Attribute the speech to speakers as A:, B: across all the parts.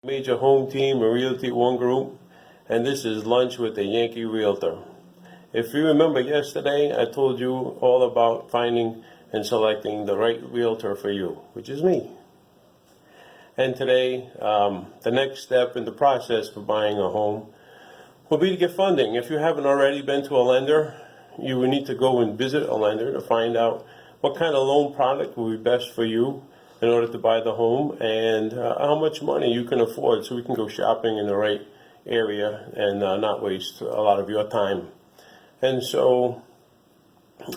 A: Major Home Team and Realty One Group, and this is Lunch with the Yankee Realtor. If you remember yesterday, I told you all about finding and selecting the right realtor for you, which is me. And today, the next step in the process for buying a home will be to get funding. If you haven't already been to a lender, you will need to go and visit a lender to find out what kind of loan product will be best for you in order to buy the home, and how much money you can afford, so we can go shopping in the right area and not waste a lot of your time. And so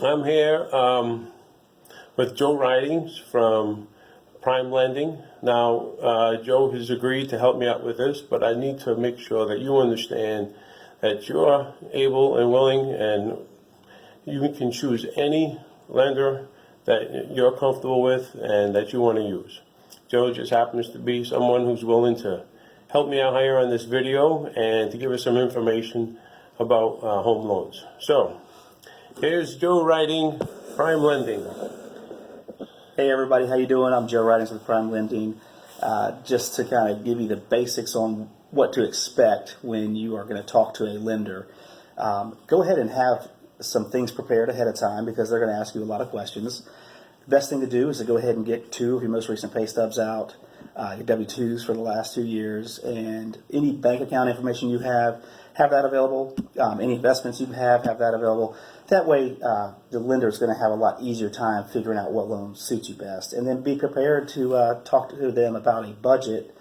A: I'm here with Joe Ridings from Prime Lending. Now, Joe has agreed to help me out with this, but I need to make sure that you understand that you're able and willing, and you can choose any lender that you're comfortable with and that you want to use. Joe just happens to be someone who's willing to help me out here on this video and to give us some information about home loans. So here's Joe Riding, Prime Lending.
B: Hey everybody, how you doing? I'm Joe Ridings with Prime Lending. Just to kind of give you the basics on what to expect when you are going to talk to a lender. Go ahead and have some things prepared ahead of time, because they're going to ask you a lot of questions. The best thing to do is to go ahead and get 2 of your most recent pay stubs out, your W-2s for the last 2 years, and any bank account information you have that available. Any investments you have that available. That way, the lender is going to have a lot easier time figuring out what loan suits you best. And then be prepared to talk to them about a budget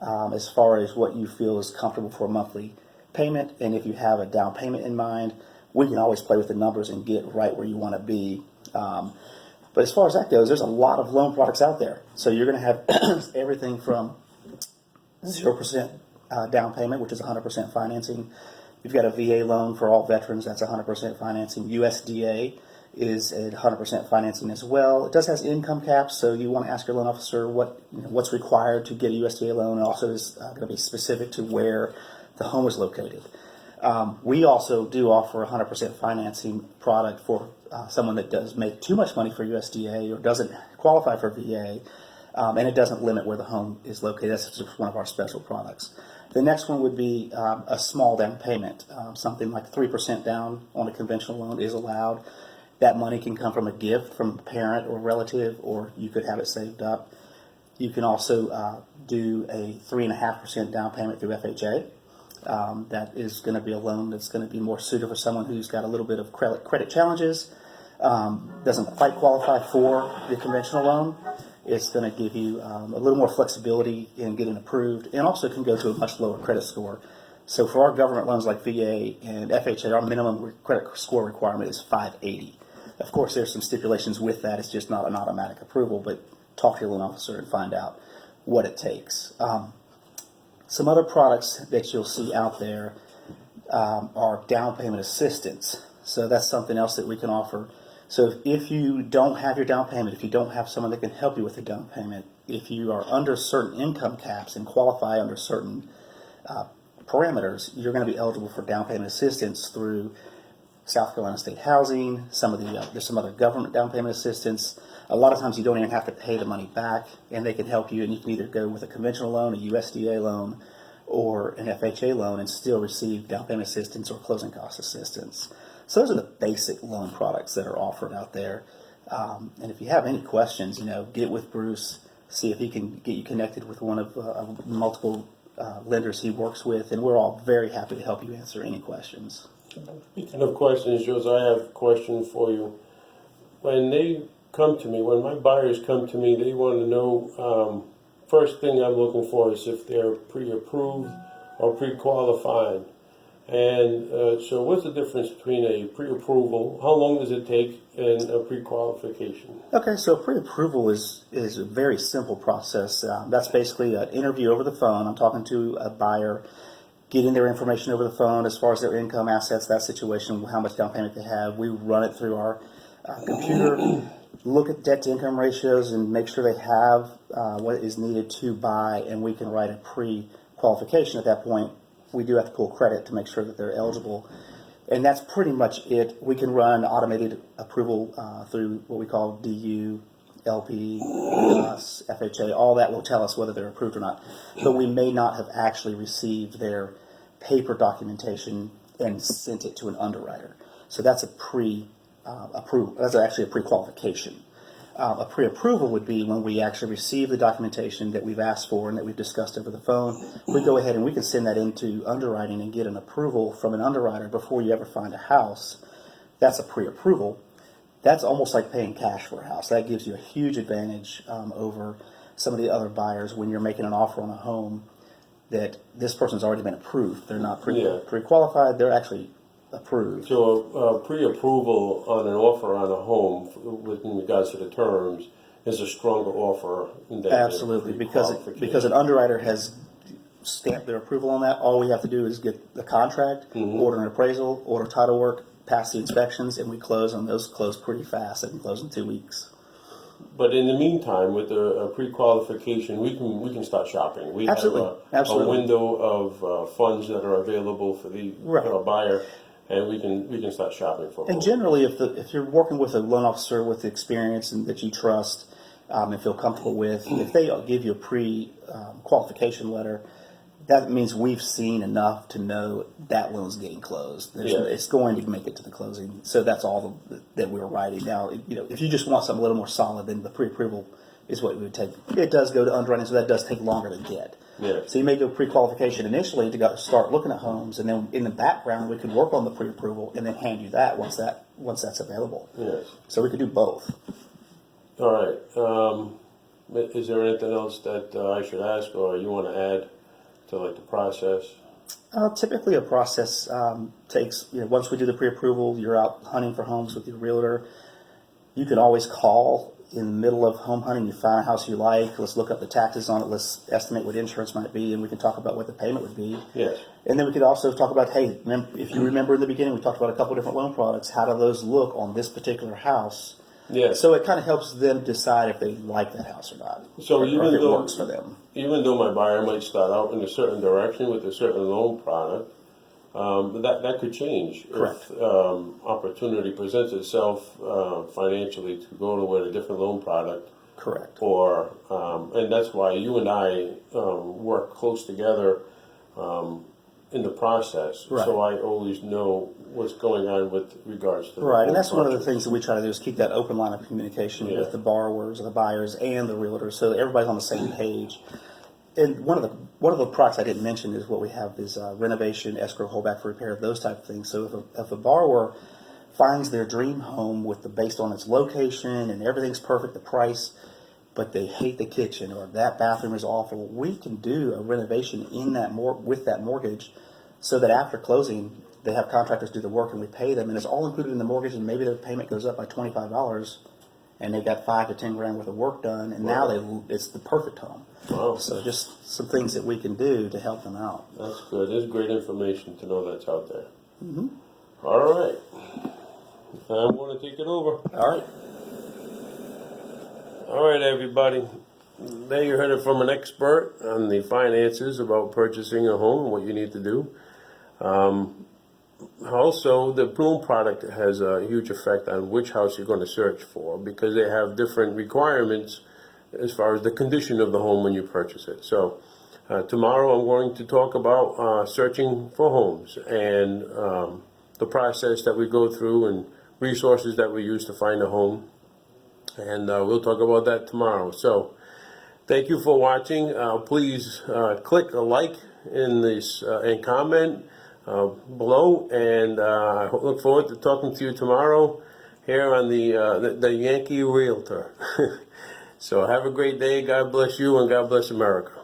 B: as far as what you feel is comfortable for a monthly payment. And if you have a down payment in mind, we can always play with the numbers and get right where you want to be. But as far as that goes, there's a lot of loan products out there. So you're going to have everything from 0% down payment, which is 100% financing. You've got a VA loan for all veterans, that's 100% financing. USDA is at 100% financing as well. It does has income caps, so you want to ask your loan officer what's required to get a USDA loan, and also is going to be specific to where the home is located. We also do offer a 100% financing product for someone that does make too much money for USDA or doesn't qualify for VA, and it doesn't limit where the home is located. That's just one of our special products. The next one would be a small down payment. Something like 3% down on a conventional loan is allowed. That money can come from a gift from a parent or relative, or you could have it saved up. You can also do a 3.5% down payment through FHA. That is going to be a loan that's going to be more suited for someone who's got a little bit of credit challenges, doesn't quite qualify for the conventional loan. It's going to give you a little more flexibility in getting approved, and also can go to a much lower credit score. So for our government loans like VA and FHA, our minimum credit score requirement is 580. Of course, there's some stipulations with that. It's just not an automatic approval, but talk to your loan officer and find out what it takes. Some other products that you'll see out there are down payment assistance. So that's something else that we can offer. So if you don't have your down payment, if you don't have someone that can help you with the down payment, if you are under certain income caps and qualify under certain parameters, you're going to be eligible for down payment assistance through South Carolina State Housing. There's some other government down payment assistance. A lot of times you don't even have to pay the money back, and they can help you, and you can either go with a conventional loan, a USDA loan, or an FHA loan and still receive down payment assistance or closing cost assistance. So those are the basic loan products that are offered out there. And if you have any questions, get with Bruce, see if he can get you connected with one of multiple lenders he works with, and we're all very happy to help you answer any questions.
A: Speaking of questions, Jose, I have a question for you. When my buyers come to me, they want to know, first thing I'm looking for is if they're pre-approved or pre-qualified. And so what's the difference between a pre-approval, how long does it take, and a pre-qualification?
B: Okay, so pre-approval is a very simple process. That's basically an interview over the phone. I'm talking to a buyer, getting their information over the phone as far as their income, assets, that situation, how much down payment they have. We run it through our computer, look at debt to income ratios, and make sure they have what is needed to buy, and we can write a pre-qualification at that point. We do have to pull credit to make sure that they're eligible. And that's pretty much it. We can run automated approval through what we call DU LP, us, FHA, all that will tell us whether they're approved or not. But we may not have actually received their paper documentation and sent it to an underwriter. So that's a pre-approval. That's actually a pre-qualification. A pre-approval would be when we actually receive the documentation that we've asked for and that we've discussed over the phone. We go ahead and we can send that into underwriting and get an approval from an underwriter before you ever find a house. That's a pre-approval. That's almost like paying cash for a house. That gives you a huge advantage over some of the other buyers when you're making an offer on a home that this person's already been approved. They're not pre-qualified. They're actually approved.
A: So pre-approval on an offer on a home with regards to the terms is a stronger offer than
B: Absolutely, because an underwriter has stamped their approval on that. All we have to do is get the contract, order an appraisal, order title work, pass the inspections, and we close on those. Close pretty fast. They can close in 2 weeks.
A: But in the meantime, with the pre-qualification, we can start shopping. We
B: Absolutely.
A: have a window of funds that are available for the buyer, and we can start shopping for.
B: And generally, if you're working with a loan officer with experience and that you trust and feel comfortable with, if they give you a pre-qualification letter, that means we've seen enough to know that loan's getting closed. It's going to make it to the closing. So that's all that we're writing. Now, if you just want something a little more solid, then the pre-approval is what we would take. It does go to underwriting, so that does take longer to get.
A: Yeah.
B: So you may do pre-qualification initially to start looking at homes, and then in the background we could work on the pre-approval and then hand you that once that's available.
A: Yes.
B: So we could do both.
A: All right. Is there anything else that I should ask, or you want to add to the process?
B: Typically, a process takes, once we do the pre-approval, you're out hunting for homes with your realtor. You can always call in the middle of home hunting. You find a house you like. Let's look up the taxes on it. Let's estimate what insurance might be, and we can talk about what the payment would be.
A: Yes.
B: And then we could also talk about, hey, if you remember in the beginning, we talked about a couple different loan products. How do those look on this particular house?
A: Yes.
B: So it kind of helps them decide if they like that house or not.
A: So
B: or if it works for them.
A: Even though my buyer might start out in a certain direction with a certain loan product, that could change.
B: Correct.
A: If opportunity presents itself financially to go with a different loan product.
B: Correct.
A: Or and that's why you and I work close together in the process.
B: Right.
A: So I always know what's going on with regards to the
B: Right, and
A: loan
B: that's one of the
A: purchase.
B: things that we try to do is keep that open line of communication with the borrowers, the buyers, and the realtors, so that everybody's on the same page. And one of the products I didn't mention is what we have is renovation, escrow, holdback for repair, those type of things. So if a borrower finds their dream home based on its location and everything's perfect, the price, but they hate the kitchen or that bathroom is awful, we can do a renovation in that with that mortgage, so that after closing they have contractors do the work and we pay them, and it's all included in the mortgage, and maybe their payment goes up by $25, and they've got $5 to $10 grand worth of work done, and now it's the perfect home.
A: Wow.
B: So just some things that we can do to help them out.
A: That's good. There's great information to know that's out there. Mm-hmm. All right. I'm going to take it over.
B: All right.
A: All right, everybody. There you heard it from an expert on the finances about purchasing a home and what you need to do. Also, the Bloom product has a huge effect on which house you're going to search for, because they have different requirements as far as the condition of the home when you purchase it. So tomorrow I'm going to talk about searching for homes and the process that we go through and resources that we use to find a home. And we'll talk about that tomorrow. So thank you for watching. Please click a like in this and comment below, and I look forward to talking to you tomorrow here on the Yankee Realtor. So have a great day. God bless you, and God bless America.